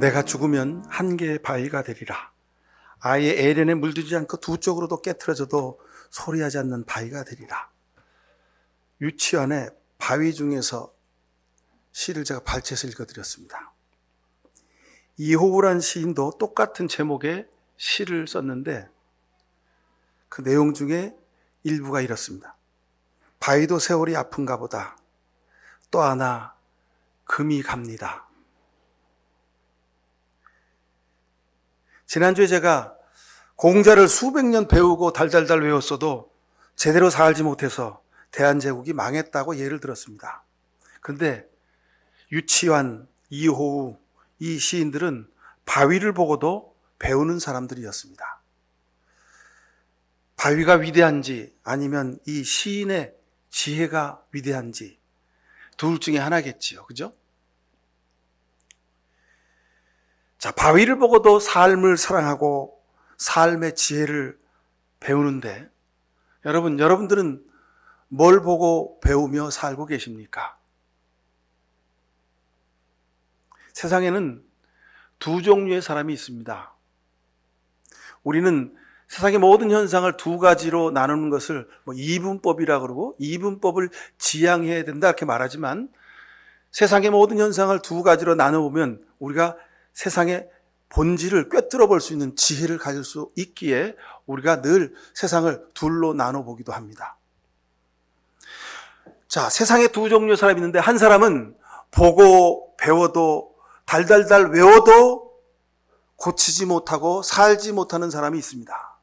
내가 죽으면 한 개의 바위가 되리라. 아예 에덴에 물들지 않고 두 쪽으로도 깨트려져도 소리하지 않는 바위가 되리라. 유치원의 바위 중에서 시를 제가 발췌해서 읽어드렸습니다. 이호우란 시인도 똑같은 제목의 시를 썼는데 그 내용 중에 일부가 이렇습니다. 바위도 세월이 아픈가 보다. 또 하나 금이 갑니다. 지난주에 제가 공자를 수백 년 배우고 달달달 외웠어도 제대로 살지 못해서 대한제국이 망했다고 예를 들었습니다. 그런데 유치환, 이호우 이 시인들은 바위를 보고도 배우는 사람들이었습니다. 바위가 위대한지 아니면 이 시인의 지혜가 위대한지 둘 중에 하나겠지요. 그죠? 자, 바위를 보고도 삶을 사랑하고 삶의 지혜를 배우는데 여러분들은 뭘 보고 배우며 살고 계십니까? 세상에는 두 종류의 사람이 있습니다. 우리는 세상의 모든 현상을 두 가지로 나누는 것을 이분법이라고 그러고 이분법을 지향해야 된다 이렇게 말하지만 세상의 모든 현상을 두 가지로 나눠보면 우리가 세상의 본질을 꿰뚫어 볼 수 있는 지혜를 가질 수 있기에 우리가 늘 세상을 둘로 나눠보기도 합니다. 자, 세상에 두 종류의 사람이 있는데 한 사람은 보고 배워도 달달달 외워도 고치지 못하고 살지 못하는 사람이 있습니다.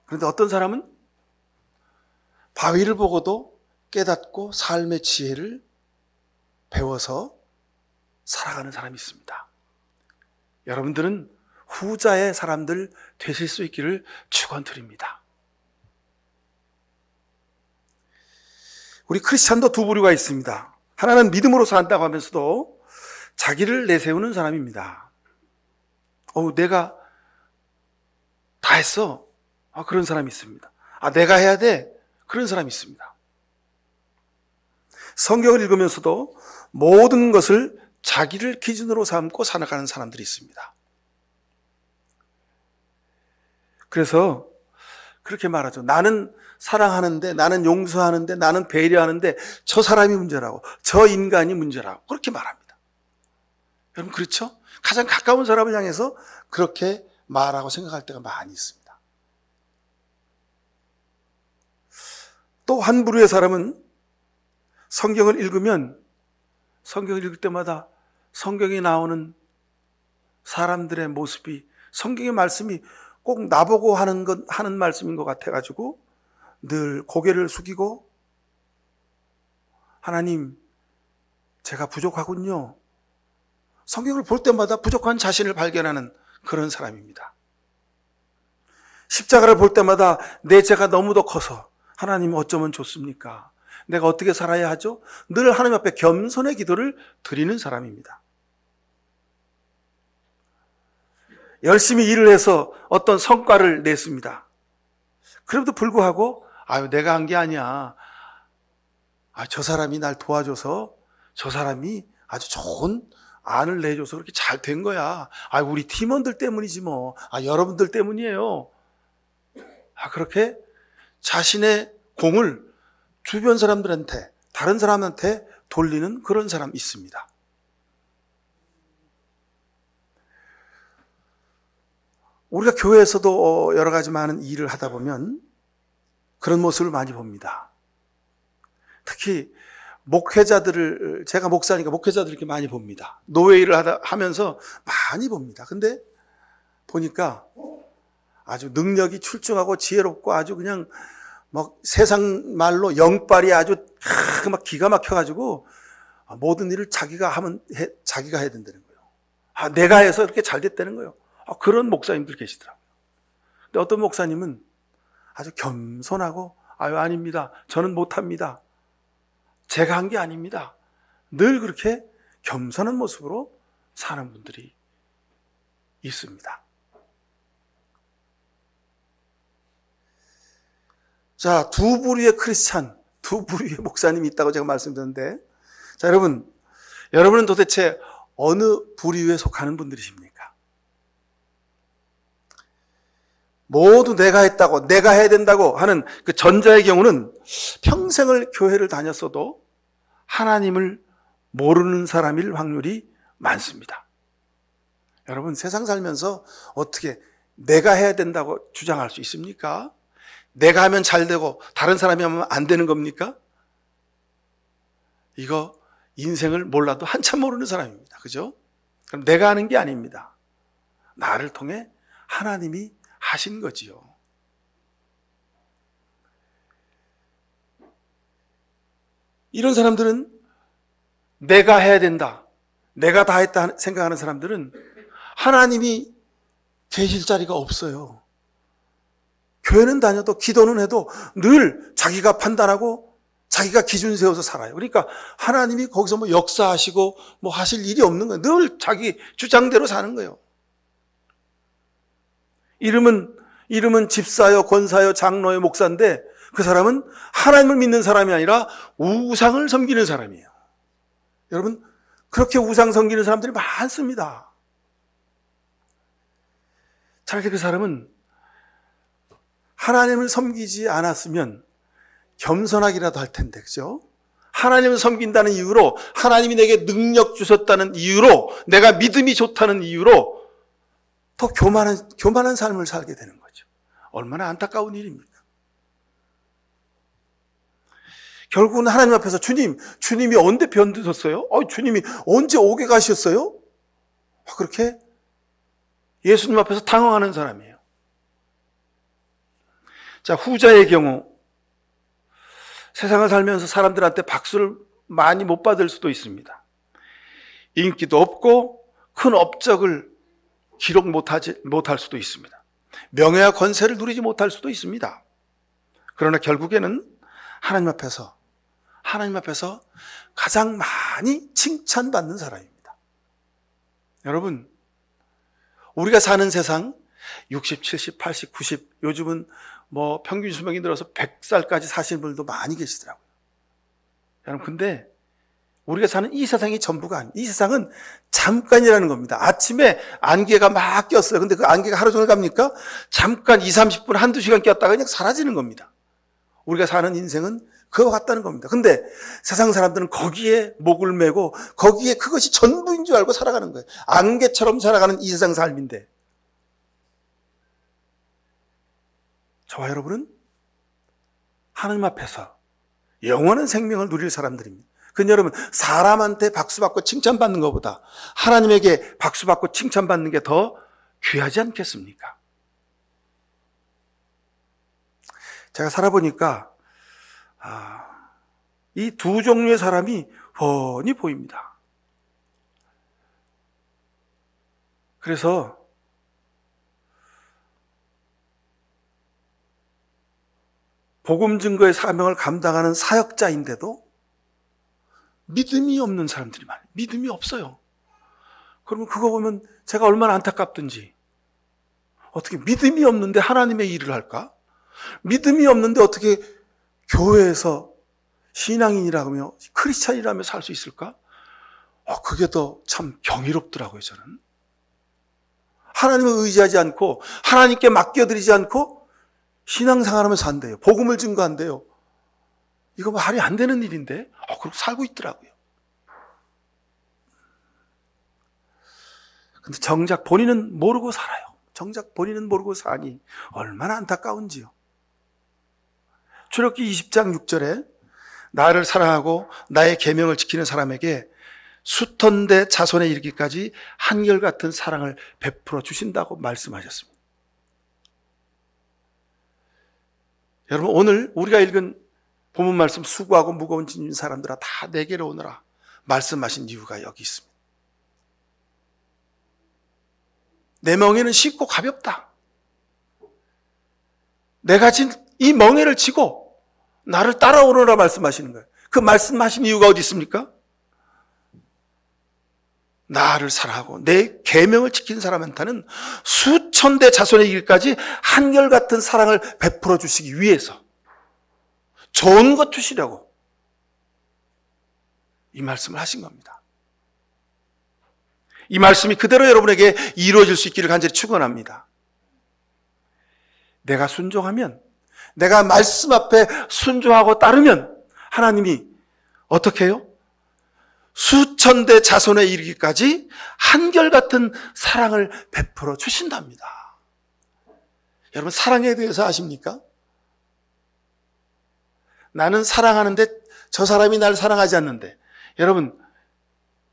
그런데 어떤 사람은 바위를 보고도 깨닫고 삶의 지혜를 배워서 살아가는 사람이 있습니다. 여러분들은 후자의 사람들 되실 수 있기를 축원드립니다. 우리 크리스찬도 두 부류가 있습니다. 하나는 믿음으로 산다고 하면서도 자기를 내세우는 사람입니다. 내가 다 했어. 그런 사람이 있습니다. 내가 해야 돼. 그런 사람이 있습니다. 성경을 읽으면서도 모든 것을 자기를 기준으로 삼고 살아가는 사람들이 있습니다. 그래서 그렇게 말하죠. 나는 사랑하는데, 나는 용서하는데, 나는 배려하는데 저 사람이 문제라고, 저 인간이 문제라고 그렇게 말합니다. 여러분 그렇죠? 가장 가까운 사람을 향해서 그렇게 말하고 생각할 때가 많이 있습니다. 또 한 부류의 사람은 성경을 읽으면 성경을 읽을 때마다 성경에 나오는 사람들의 모습이 성경의 말씀이 꼭 나보고 하는 말씀인 것 같아가지고 늘 고개를 숙이고 하나님 제가 부족하군요. 성경을 볼 때마다 부족한 자신을 발견하는 그런 사람입니다. 십자가를 볼 때마다 내 죄가 너무도 커서 하나님 어쩌면 좋습니까? 내가 어떻게 살아야 하죠? 늘 하나님 앞에 겸손의 기도를 드리는 사람입니다. 열심히 일을 해서 어떤 성과를 냈습니다. 그럼에도 불구하고 내가 한 게 아니야. 저 사람이 날 도와줘서 저 사람이 아주 좋은 안을 내줘서 그렇게 잘 된 거야. 우리 팀원들 때문이지 뭐. 여러분들 때문이에요. 그렇게 자신의 공을 주변 사람들한테, 다른 사람한테 돌리는 그런 사람이 있습니다. 우리가 교회에서도 여러 가지 많은 일을 하다 보면 그런 모습을 많이 봅니다. 특히 목회자들을, 제가 목사니까 목회자들 이렇게 많이 봅니다. 노예 일을 하면서 많이 봅니다. 근데 보니까 아주 능력이 출중하고 지혜롭고 아주 그냥 세상 말로 영빨이 아주 막 기가 막혀가지고 모든 일을 자기가 해야 된다는 거예요. 내가 해서 이렇게 잘 됐다는 거예요. 그런 목사님들 계시더라고요. 근데 어떤 목사님은 아주 겸손하고 아닙니다. 저는 못합니다. 제가 한 게 아닙니다. 늘 그렇게 겸손한 모습으로 사는 분들이 있습니다. 자, 두 부류의 크리스찬, 두 부류의 목사님이 있다고 제가 말씀드렸는데, 자, 여러분은 도대체 어느 부류에 속하는 분들이십니까? 모두 내가 했다고, 내가 해야 된다고 하는 그 전자의 경우는 평생을 교회를 다녔어도 하나님을 모르는 사람일 확률이 많습니다. 여러분, 세상 살면서 어떻게 내가 해야 된다고 주장할 수 있습니까? 내가 하면 잘 되고 다른 사람이 하면 안 되는 겁니까? 이거 인생을 몰라도 한참 모르는 사람입니다. 그죠? 그럼 내가 하는 게 아닙니다. 나를 통해 하나님이 하신 거지요. 이런 사람들은 내가 해야 된다, 내가 다 했다 생각하는 사람들은 하나님이 계실 자리가 없어요. 교회는 다녀도 기도는 해도 늘 자기가 판단하고 자기가 기준 세워서 살아요. 그러니까 하나님이 거기서 뭐 역사하시고 뭐 하실 일이 없는 거예요. 늘 자기 주장대로 사는 거예요. 이름은 집사요, 권사요, 장로요, 목사인데 그 사람은 하나님을 믿는 사람이 아니라 우상을 섬기는 사람이에요. 여러분, 그렇게 우상 섬기는 사람들이 많습니다. 차라리 그 사람은 하나님을 섬기지 않았으면 겸손하기라도 할 텐데, 그죠? 하나님을 섬긴다는 이유로, 하나님이 내게 능력 주셨다는 이유로, 내가 믿음이 좋다는 이유로 더 교만한 삶을 살게 되는 거죠. 얼마나 안타까운 일입니까? 결국은 하나님 앞에서 주님이 언제 변드셨어요? 주님이 언제 옥에 가셨어요? 그렇게 예수님 앞에서 당황하는 사람이에요. 자, 후자의 경우, 세상을 살면서 사람들한테 박수를 많이 못 받을 수도 있습니다. 인기도 없고 큰 업적을 기록 못할 수도 있습니다. 명예와 권세를 누리지 못할 수도 있습니다. 그러나 결국에는 하나님 앞에서 가장 많이 칭찬받는 사람입니다. 여러분, 우리가 사는 세상 60, 70, 80, 90, 요즘은 뭐 평균 수명이 늘어서 100살까지 사시는 분들도 많이 계시더라고요. 여러분, 근데 우리가 사는 이 세상이 전부가 아니에요. 이 세상은 잠깐이라는 겁니다. 아침에 안개가 막 꼈어요. 근데 그 안개가 하루 종일 갑니까? 잠깐 20, 30분, 한두 시간 꼈다가 그냥 사라지는 겁니다. 우리가 사는 인생은 그와 같다는 겁니다. 근데 세상 사람들은 거기에 목을 메고 거기에 그것이 전부인 줄 알고 살아가는 거예요. 안개처럼 살아가는 이 세상 삶인데, 저와 여러분은 하나님 앞에서 영원한 생명을 누릴 사람들입니다. 근데 여러분, 사람한테 박수받고 칭찬받는 것보다 하나님에게 박수받고 칭찬받는 게 더 귀하지 않겠습니까? 제가 살아보니까 이 두 종류의 사람이 훤히 보입니다. 그래서 복음 증거의 사명을 감당하는 사역자인데도 믿음이 없는 사람들이 많아요. 믿음이 없어요. 그러면 그거 보면 제가 얼마나 안타깝든지, 어떻게 믿음이 없는데 하나님의 일을 할까? 믿음이 없는데 어떻게 교회에서 신앙인이라며 크리스찬이라며 살 수 있을까? 그게 더 참 경이롭더라고요, 저는. 하나님을 의지하지 않고 하나님께 맡겨드리지 않고 신앙생활하면서 산대요. 복음을 증거한대요. 이거 말이 안 되는 일인데 그렇게 살고 있더라고요. 근데 정작 본인은 모르고 살아요. 정작 본인은 모르고 사니 얼마나 안타까운지요. 출애굽기 20장 6절에 나를 사랑하고 나의 계명을 지키는 사람에게 수천대 자손에 이르기까지 한결같은 사랑을 베풀어 주신다고 말씀하셨습니다. 여러분, 오늘 우리가 읽은 본문 말씀, 수고하고 무거운 짐진 사람들아 다 내게로 오너라 말씀하신 이유가 여기 있습니다. 내 멍에는 쉽고 가볍다. 내가 진 이 멍에를 지고 나를 따라오너라 말씀하시는 거예요. 그 말씀하신 이유가 어디 있습니까? 나를 사랑하고 내 계명을 지킨 사람한테는 수천대 자손의 길까지 한결같은 사랑을 베풀어 주시기 위해서, 좋은 것 주시려고 이 말씀을 하신 겁니다. 이 말씀이 그대로 여러분에게 이루어질 수 있기를 간절히 축원합니다. 내가 순종하면, 내가 말씀 앞에 순종하고 따르면 하나님이 어떻게 해요? 수천 대 자손에 이르기까지 한결같은 사랑을 베풀어 주신답니다. 여러분, 사랑에 대해서 아십니까? 나는 사랑하는데 저 사람이 날 사랑하지 않는데, 여러분,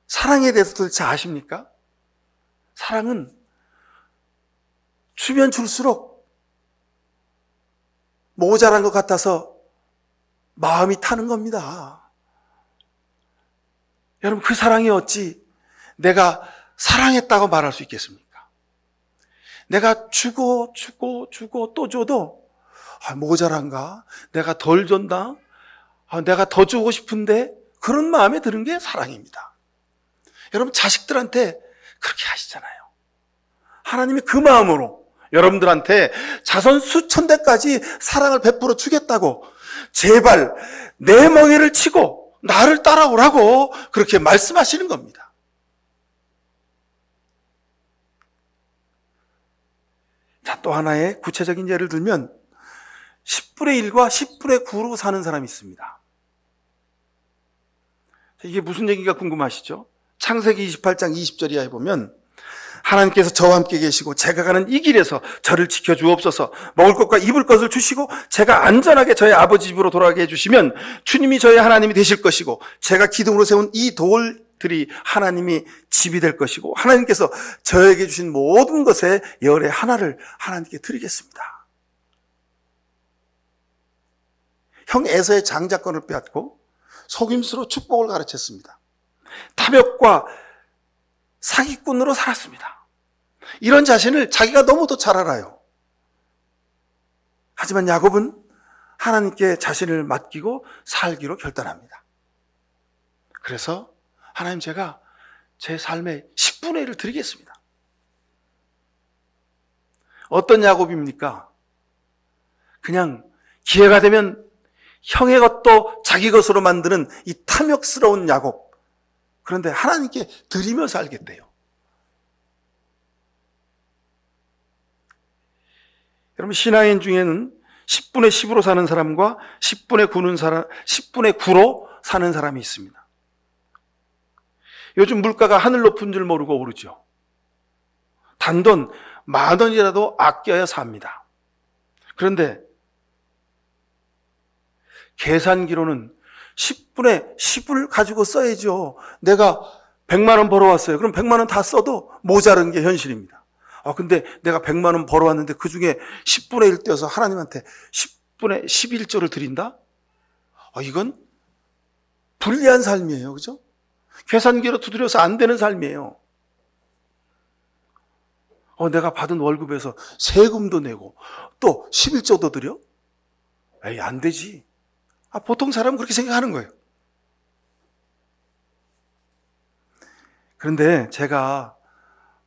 사랑에 대해서 도대체 아십니까? 사랑은 주면 줄수록 모자란 것 같아서 마음이 타는 겁니다. 여러분, 그 사랑이 어찌 내가 사랑했다고 말할 수 있겠습니까? 내가 주고 또 줘도 모자란가? 내가 덜 줬나? 내가 더 주고 싶은데, 그런 마음에 드는 게 사랑입니다. 여러분, 자식들한테 그렇게 하시잖아요. 하나님이 그 마음으로 여러분들한테 자손 수천 대까지 사랑을 베풀어 주겠다고, 제발 내 멍에를 치고 나를 따라오라고 그렇게 말씀하시는 겁니다. 자, 또 하나의 구체적인 예를 들면 10분의 1과 10분의 9로 사는 사람이 있습니다. 이게 무슨 얘기가 궁금하시죠? 창세기 28장 20절 이하에 보면, 하나님께서 저와 함께 계시고 제가 가는 이 길에서 저를 지켜주옵소서. 먹을 것과 입을 것을 주시고 제가 안전하게 저의 아버지 집으로 돌아가게 해주시면 주님이 저의 하나님이 되실 것이고, 제가 기둥으로 세운 이 돌들이 하나님이 집이 될 것이고, 하나님께서 저에게 주신 모든 것의 열의 하나를 하나님께 드리겠습니다. 형 에서의 장자권을 빼앗고 속임수로 축복을 가르쳤습니다. 탐욕과 사기꾼으로 살았습니다. 이런 자신을 자기가 너무도 잘 알아요. 하지만 야곱은 하나님께 자신을 맡기고 살기로 결단합니다. 그래서 하나님, 제가 제 삶의 10분의 1을 드리겠습니다. 어떤 야곱입니까? 그냥 기회가 되면 형의 것도 자기 것으로 만드는 이 탐욕스러운 야곱. 그런데 하나님께 드리며 살겠대요. 여러분, 신앙인 중에는 10분의 10으로 사는 사람과 10분의 9로 사는 사람이 있습니다. 요즘 물가가 하늘 높은 줄 모르고 오르죠. 단돈 10,000원이라도 아껴야 삽니다. 그런데 계산기로는 10분의 10을 가지고 써야죠. 내가 100만 원 벌어왔어요. 그럼 100만 원 다 써도 모자른 게 현실입니다. 근데 내가 100만 원 벌어왔는데 그 중에 10분의 1 떼어서 하나님한테 10분의 11조를 드린다? 이건 불리한 삶이에요. 그죠? 계산기로 두드려서 안 되는 삶이에요. 내가 받은 월급에서 세금도 내고 또 11조도 드려? 에이, 안 되지. 보통 사람은 그렇게 생각하는 거예요. 그런데 제가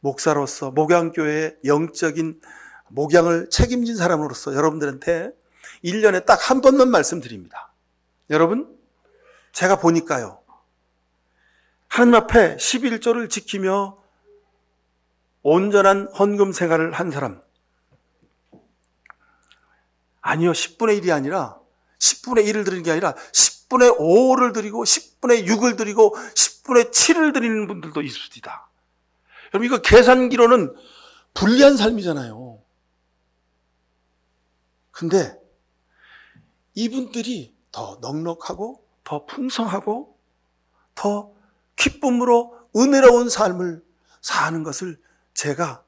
목사로서 목양교회의 영적인 목양을 책임진 사람으로서 여러분들한테 1년에 딱 한 번만 말씀드립니다. 여러분, 제가 보니까요, 하나님 앞에 11조를 지키며 온전한 헌금 생활을 한 사람, 아니요, 10분의 1이 아니라 10분의 1을 드리는 게 아니라 10분의 5를 드리고 10분의 6을 드리고 10분의 7을 드리는 분들도 있습니다. 여러분, 이거 계산기로는 불리한 삶이잖아요. 근데 이분들이 더 넉넉하고 더 풍성하고 더 기쁨으로 은혜로운 삶을 사는 것을 제가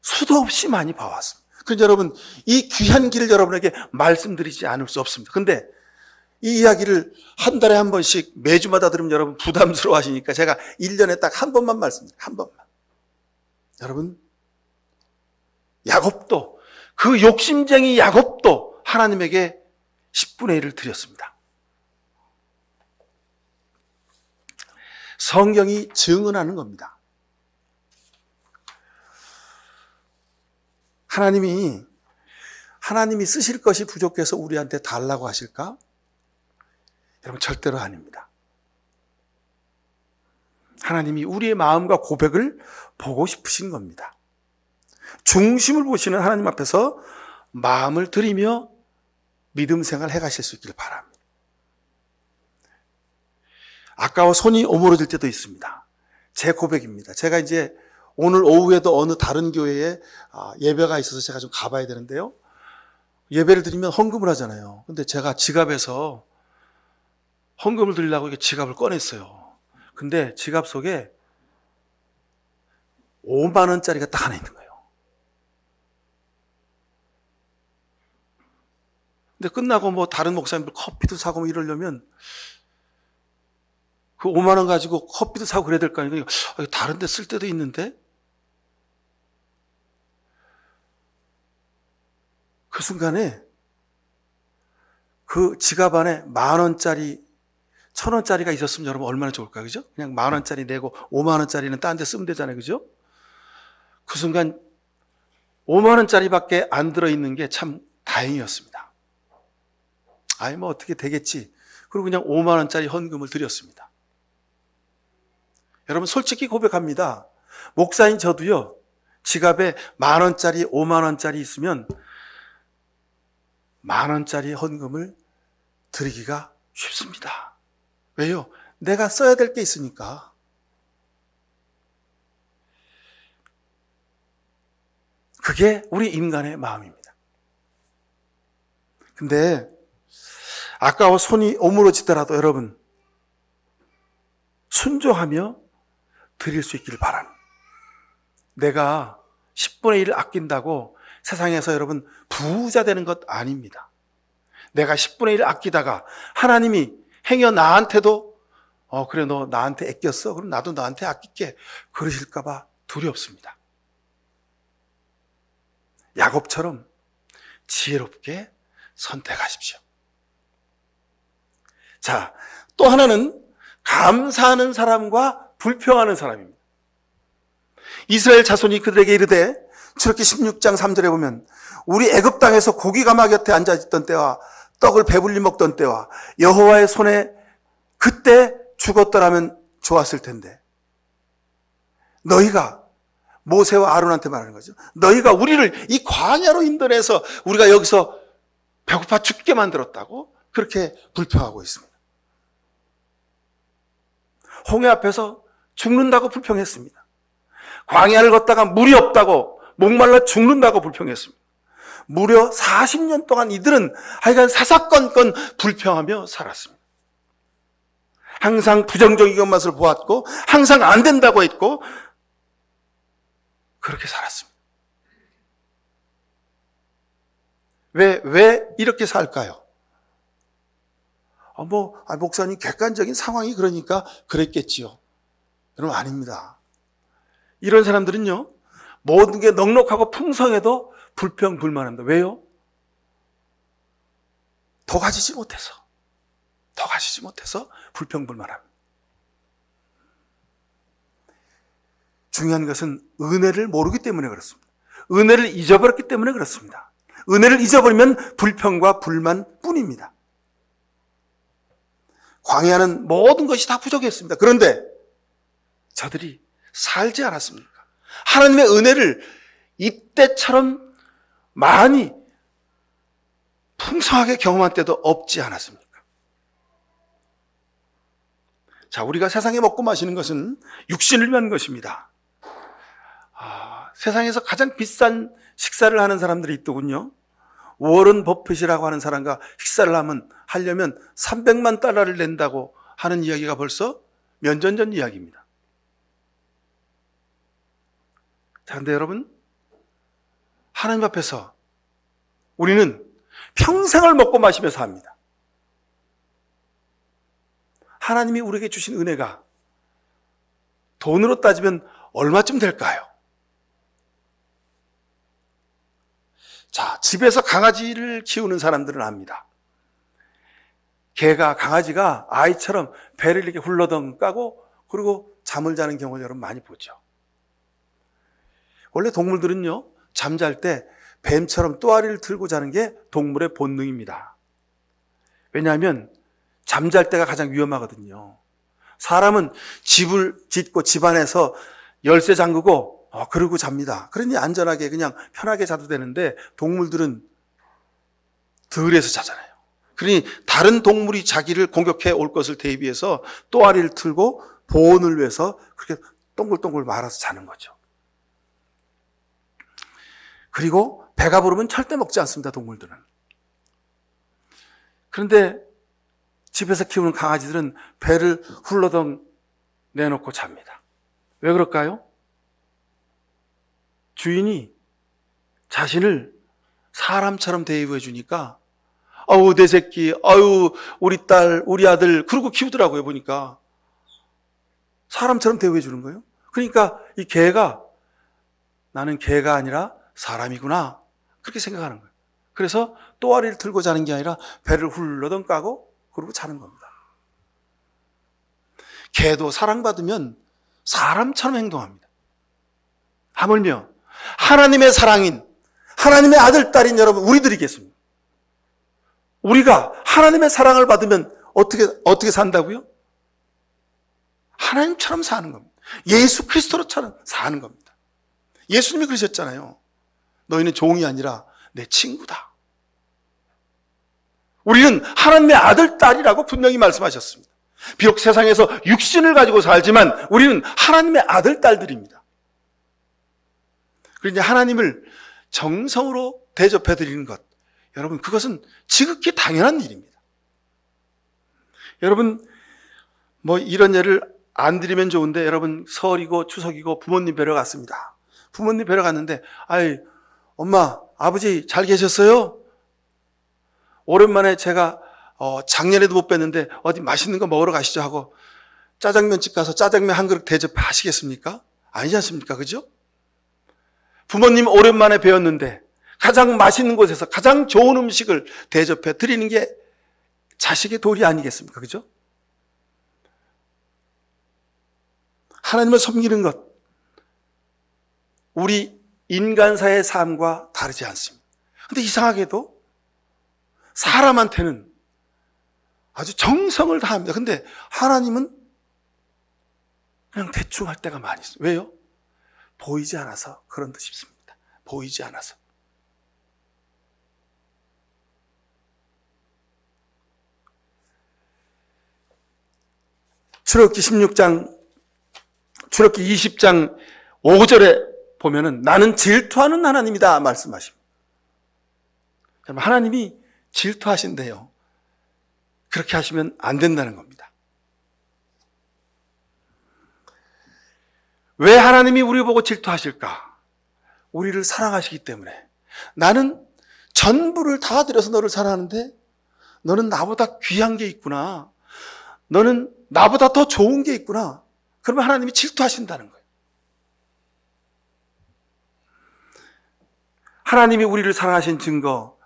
수도 없이 많이 봐왔습니다. 그래서 여러분, 이 귀한 길을 여러분에게 말씀드리지 않을 수 없습니다. 근데 이 이야기를 한 달에 한 번씩 매주마다 들으면 여러분 부담스러워 하시니까 제가 1년에 딱 한 번만 말씀드려요. 한 번만. 여러분, 야곱도, 그 욕심쟁이 야곱도 하나님에게 10분의 1을 드렸습니다. 성경이 증언하는 겁니다. 하나님이 쓰실 것이 부족해서 우리한테 달라고 하실까? 여러분, 절대로 아닙니다. 하나님이 우리의 마음과 고백을 보고 싶으신 겁니다. 중심을 보시는 하나님 앞에서 마음을 들이며 믿음 생활 해가실 수 있기를 바랍니다. 아까워 손이 오므러질 때도 있습니다. 제 고백입니다. 제가 이제 오늘 오후에도 어느 다른 교회에 예배가 있어서 제가 좀 가봐야 되는데요. 예배를 드리면 헌금을 하잖아요. 근데 제가 지갑에서 헌금을 드리려고 이렇게 지갑을 꺼냈어요. 근데 지갑 속에 5만 원짜리가 딱 하나 있는 거예요. 근데 끝나고 뭐 다른 목사님들 커피도 사고 뭐 이러려면 그 5만 원 가지고 커피도 사고 그래야 될 거 아니에요. 다른 데 쓸 때도 있는데? 그 순간에 그 지갑 안에 10,000원짜리, 1,000원짜리가 있었으면 여러분 얼마나 좋을까요? 그죠? 그냥 10,000원짜리 내고 5만 원짜리는 딴 데 쓰면 되잖아요. 그죠? 그 순간 5만 원짜리밖에 안 들어있는 게 참 다행이었습니다. 아이 뭐 어떻게 되겠지. 그리고 그냥 5만 원짜리 헌금을 드렸습니다. 여러분 솔직히 고백합니다. 목사인 저도요. 지갑에 10,000원짜리, 5만 원짜리 있으면 10,000원짜리 헌금을 드리기가 쉽습니다. 왜요? 내가 써야 될 게 있으니까. 그게 우리 인간의 마음입니다. 근데 아까워 손이 오므러지더라도 여러분 순종하며 드릴 수 있기를 바랍니다. 내가 10분의 1을 아낀다고 세상에서 여러분 부자 되는 것 아닙니다. 내가 10분의 1을 아끼다가 하나님이 행여 나한테도 그래 너 나한테 아꼈어? 그럼 나도 너한테 아낄게. 그러실까 봐 두렵습니다. 야곱처럼 지혜롭게 선택하십시오. 자, 또 하나는 감사하는 사람과 불평하는 사람입니다. 이스라엘 자손이 그들에게 이르되 출애굽기 16장 3절에 보면 우리 애굽 땅에서 고기 가마 곁에 앉아있던 때와 떡을 배불리 먹던 때와 여호와의 손에 그때 죽었더라면 좋았을 텐데 너희가 모세와 아론한테 말하는 거죠. 너희가 우리를 이 광야로 인도해서 우리가 여기서 배고파 죽게 만들었다고 그렇게 불평하고 있습니다. 홍해 앞에서 죽는다고 불평했습니다. 광야를 걷다가 물이 없다고 목말라 죽는다고 불평했습니다. 무려 40년 동안 이들은 하여간 사사건건 불평하며 살았습니다. 항상 부정적인 것만을 보았고 항상 안 된다고 했고 그렇게 살았습니다. 왜 이렇게 살까요? 목사님 객관적인 상황이 그러니까 그랬겠지요. 여러분 아닙니다. 이런 사람들은요. 모든 게 넉넉하고 풍성해도 불평불만합니다. 왜요? 더 가지지 못해서 불평불만합니다. 중요한 것은 은혜를 모르기 때문에 그렇습니다. 은혜를 잊어버렸기 때문에 그렇습니다. 은혜를 잊어버리면 불평과 불만 뿐입니다. 광야는 모든 것이 다 부족했습니다. 그런데 저들이 살지 않았습니까? 하나님의 은혜를 이때처럼 많이 풍성하게 경험한 때도 없지 않았습니까? 자, 우리가 세상에 먹고 마시는 것은 육신을 위한 것입니다. 세상에서 가장 비싼 식사를 하는 사람들이 있더군요. 워런 버핏이라고 하는 사람과 식사를 하려면 300만 달러를 낸다고 하는 이야기가 벌써 몇 년 전 이야기입니다. 자, 근데 여러분, 하나님 앞에서 우리는 평생을 먹고 마시며 삽니다. 하나님이 우리에게 주신 은혜가 돈으로 따지면 얼마쯤 될까요? 자, 집에서 강아지를 키우는 사람들은 압니다. 강아지가 아이처럼 배를 이렇게 훌러덩 까고 그리고 잠을 자는 경우를 여러분 많이 보죠. 원래 동물들은요, 잠잘 때 뱀처럼 또아리를 틀고 자는 게 동물의 본능입니다. 왜냐하면 잠잘 때가 가장 위험하거든요. 사람은 집을 짓고 집안에서 열쇠 잠그고 그러고 잡니다. 그러니 안전하게 그냥 편하게 자도 되는데 동물들은 들에서 자잖아요. 그러니 다른 동물이 자기를 공격해 올 것을 대비해서 또아리를 틀고 보온을 위해서 그렇게 동글동글 말아서 자는 거죠. 그리고 배가 부르면 절대 먹지 않습니다, 동물들은. 그런데 집에서 키우는 강아지들은 배를 훌러덩 내놓고 잡니다. 왜 그럴까요? 주인이 자신을 사람처럼 대우해 주니까 아우 내 새끼, 아유 우리 딸, 우리 아들 그러고 키우더라고요. 보니까 사람처럼 대우해 주는 거예요. 그러니까 이 개가 나는 개가 아니라 사람이구나 그렇게 생각하는 거예요. 그래서 또아리를 틀고 자는 게 아니라 배를 훌러덩 까고 그러고 자는 겁니다. 개도 사랑받으면 사람처럼 행동합니다. 하물며 하나님의 사랑인 하나님의 아들, 딸인 여러분 우리들이겠습니다. 우리가 하나님의 사랑을 받으면 어떻게 산다고요? 하나님처럼 사는 겁니다. 예수 그리스도로처럼 사는 겁니다. 예수님이 그러셨잖아요. 너희는 종이 아니라 내 친구다. 우리는 하나님의 아들, 딸이라고 분명히 말씀하셨습니다. 비록 세상에서 육신을 가지고 살지만 우리는 하나님의 아들, 딸들입니다. 그런데 하나님을 정성으로 대접해 드리는 것, 여러분 그것은 지극히 당연한 일입니다. 여러분 뭐 이런 예를 안 드리면 좋은데 여러분 설이고 추석이고 부모님 뵈러 갔습니다. 부모님 뵈러 갔는데 아이 엄마 아버지 잘 계셨어요? 오랜만에 제가 작년에도 못 뵀는데 어디 맛있는 거 먹으러 가시죠 하고 짜장면집 가서 짜장면 한 그릇 대접하시겠습니까? 아니지 않습니까? 그죠? 부모님 오랜만에 뵈었는데 가장 맛있는 곳에서 가장 좋은 음식을 대접해 드리는 게 자식의 도리 아니겠습니까? 그죠? 하나님을 섬기는 것, 우리 인간사의 삶과 다르지 않습니다. 근데 이상하게도 사람한테는 아주 정성을 다합니다. 근데 하나님은 그냥 대충 할 때가 많이 있어요. 왜요? 보이지 않아서 그런 듯 싶습니다. 보이지 않아서. 출애굽기 20장 5절에 보면은 나는 질투하는 하나님이다 말씀하십니다. 하나님이 질투하신대요. 그렇게 하시면 안 된다는 겁니다. 왜 하나님이 우리 보고 질투하실까? 우리를 사랑하시기 때문에. 나는 전부를 다 들여서 너를 사랑하는데 너는 나보다 귀한 게 있구나. 너는 나보다 더 좋은 게 있구나. 그러면 하나님이 질투하신다는 거예요. 하나님이 우리를 사랑하신 증거,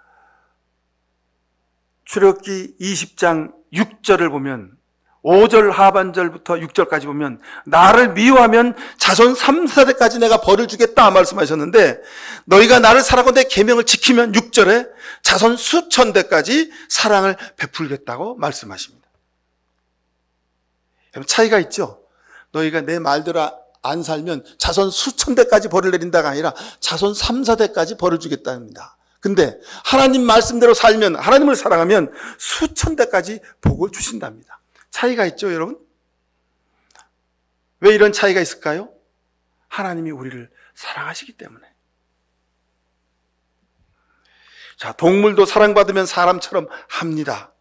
출애굽기 20장 6절을 보면 5절 하반절부터 6절까지 보면 나를 미워하면 자손 3, 4대까지 내가 벌을 주겠다 말씀하셨는데 너희가 나를 사랑하고 내 계명을 지키면 6절에 자손 수천 대까지 사랑을 베풀겠다고 말씀하십니다. 차이가 있죠. 너희가 내 말대로 안 살면 자손 수천 대까지 벌을 내린다가 아니라 자손 3, 4대까지 벌을 주겠답니다. 근데 하나님 말씀대로 살면, 하나님을 사랑하면 수천 대까지 복을 주신답니다. 차이가 있죠, 여러분? 왜 이런 차이가 있을까요? 하나님이 우리를 사랑하시기 때문에. 자, 동물도 사랑받으면 사람처럼 합니다.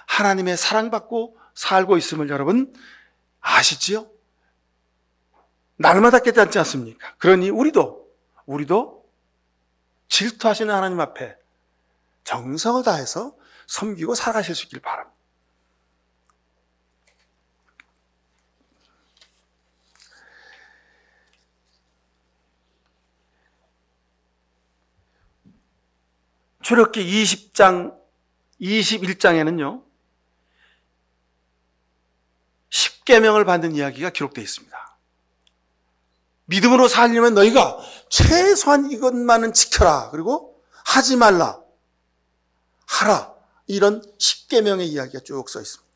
하나님의 사랑받고 살고 있음을 여러분 아시지요? 날마다 깨닫지 않습니까? 그러니 우리도 질투하시는 하나님 앞에 정성을 다해서 섬기고 살아가실 수 있길 바랍니다. 출애굽기 20장 21장에는요 10계명을 받는 이야기가 기록되어 있습니다. 믿음으로 살려면 너희가 최소한 이것만은 지켜라. 그리고 하지 말라. 하라. 이런 10계명의 이야기가 쭉 써 있습니다.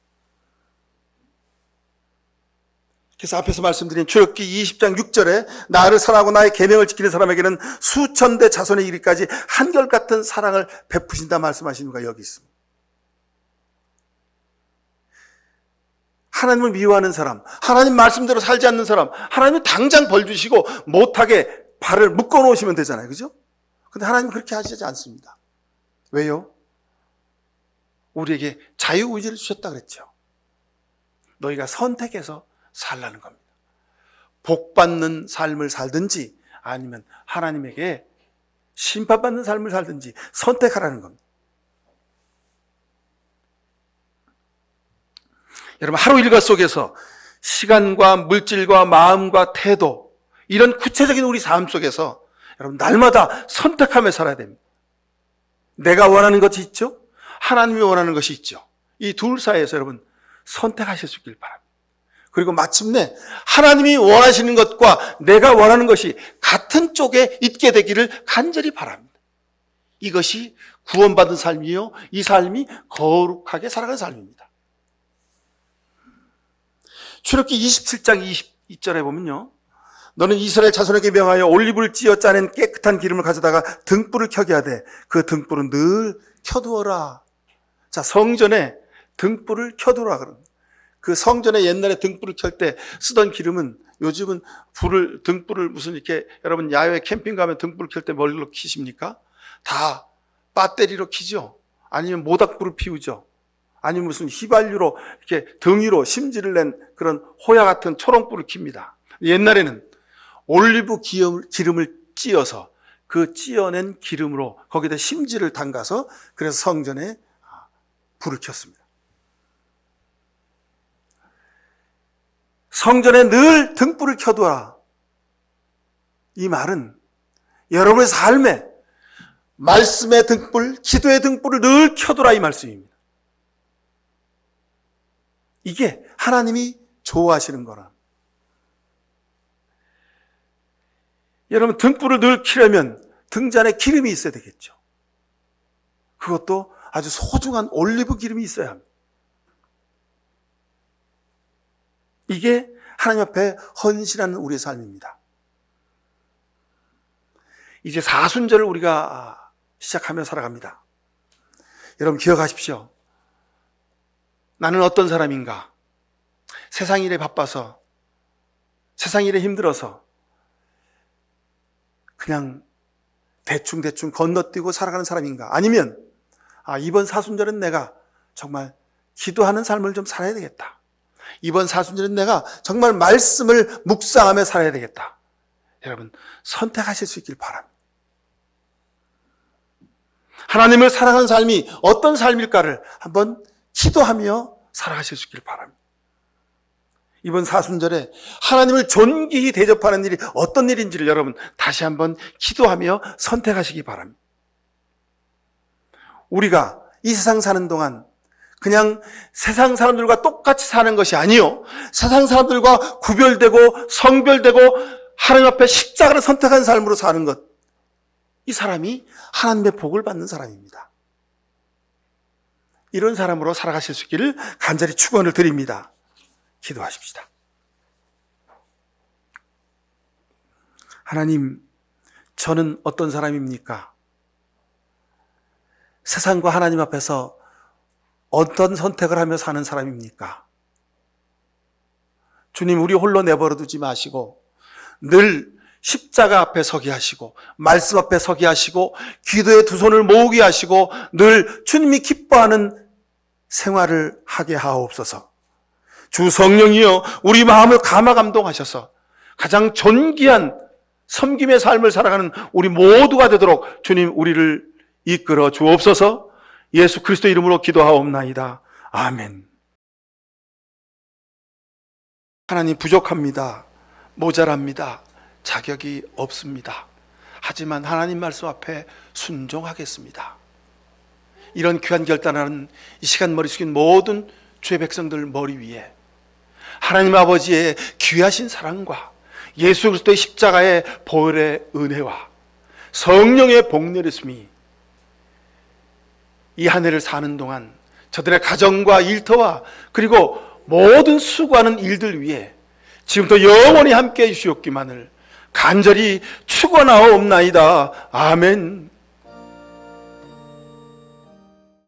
그래서 앞에서 말씀드린 출애굽기 20장 6절에 나를 사랑하고 나의 계명을 지키는 사람에게는 수천 대 자손에 이르기까지 한결같은 사랑을 베푸신다 말씀하시는 가 여기 있습니다. 하나님을 미워하는 사람, 하나님 말씀대로 살지 않는 사람, 하나님이 당장 벌 주시고 못하게 발을 묶어 놓으시면 되잖아요. 그죠? 근데 하나님은 그렇게 하시지 않습니다. 왜요? 우리에게 자유의지를 주셨다 그랬죠. 너희가 선택해서 살라는 겁니다. 복받는 삶을 살든지 아니면 하나님에게 심판받는 삶을 살든지 선택하라는 겁니다. 여러분, 하루 일과 속에서 시간과 물질과 마음과 태도, 이런 구체적인 우리 삶 속에서 여러분 날마다 선택하며 살아야 됩니다. 내가 원하는 것이 있죠? 하나님이 원하는 것이 있죠. 이 둘 사이에서 여러분 선택하실 수 있길 바랍니다. 그리고 마침내 하나님이 원하시는 것과 내가 원하는 것이 같은 쪽에 있게 되기를 간절히 바랍니다. 이것이 구원받은 삶이요, 이 삶이 거룩하게 살아가는 삶입니다. 출애굽기 27장 22절에 보면요, 너는 이스라엘 자손에게 명하여 올리브를 찌어 짜낸 깨끗한 기름을 가져다가 등불을 켜게 하되 그 등불은 늘 켜두어라. 자, 성전에 등불을 켜두라 그럽니다. 그 성전에 옛날에 등불을 켤 때 쓰던 기름은 요즘은 등불을 무슨 이렇게 여러분 야외 캠핑 가면 등불을 켤 때 뭘로 켜십니까? 다 배터리로 켜죠. 아니면 모닥불을 피우죠. 아니면 무슨 휘발유로 이렇게 등 위로 심지를 낸 그런 호야 같은 초롱불을 켭니다. 옛날에는 올리브 기름을 찌어서 그 찌어낸 기름으로 거기다 심지를 담가서 그래서 성전에 불을 켰습니다. 성전에 늘 등불을 켜두어라. 이 말은 여러분의 삶에 말씀의 등불, 기도의 등불을 늘 켜두라 이 말씀입니다. 이게 하나님이 좋아하시는 거라. 여러분 등불을 늘 켜려면 등잔에 기름이 있어야 되겠죠. 그것도 아주 소중한 올리브 기름이 있어야 합니다. 이게 하나님 앞에 헌신하는 우리의 삶입니다. 이제 사순절을 우리가 시작하며 살아갑니다. 여러분 기억하십시오. 나는 어떤 사람인가? 세상 일에 바빠서, 세상 일에 힘들어서 그냥 대충 건너뛰고 살아가는 사람인가? 아니면 이번 사순절은 내가 정말 기도하는 삶을 좀 살아야 되겠다. 이번 사순절은 내가 정말 말씀을 묵상하며 살아야 되겠다. 여러분 선택하실 수 있길 바랍니다. 하나님을 사랑하는 삶이 어떤 삶일까를 한번 기도하며 살아가실 수 있길 바랍니다. 이번 사순절에 하나님을 존귀히 대접하는 일이 어떤 일인지를 여러분 다시 한번 기도하며 선택하시기 바랍니다. 우리가 이 세상 사는 동안 그냥 세상 사람들과 똑같이 사는 것이 아니요, 세상 사람들과 구별되고 성별되고 하나님 앞에 십자가를 선택한 삶으로 사는 것, 이 사람이 하나님의 복을 받는 사람입니다. 이런 사람으로 살아가실 수 있기를 간절히 축원을 드립니다. 기도하십시다. 하나님, 저는 어떤 사람입니까? 세상과 하나님 앞에서 어떤 선택을 하며 사는 사람입니까? 주님, 우리 홀로 내버려 두지 마시고 늘 십자가 앞에 서게 하시고 말씀 앞에 서게 하시고 기도에 두 손을 모으게 하시고 늘 주님이 기뻐하는 생활을 하게 하옵소서. 주 성령이여 우리 마음을 감화 감동하셔서 가장 존귀한 섬김의 삶을 살아가는 우리 모두가 되도록 주님 우리를 이끌어 주옵소서. 예수 그리스도 이름으로 기도하옵나이다. 아멘. 하나님, 부족합니다. 모자랍니다. 자격이 없습니다. 하지만 하나님 말씀 앞에 순종하겠습니다. 이런 귀한 결단하는 이 시간 머리 숙인 모든 주의 백성들 머리 위에 하나님 아버지의 귀하신 사랑과 예수 그리스도의 십자가의 보혈의 은혜와 성령의 복 내렸음이 이 한 해를 사는 동안 저들의 가정과 일터와 그리고 모든 수고하는 일들 위에 지금부터 영원히 함께해 주시옵기만을 간절히 축원하옵나이다. 아멘.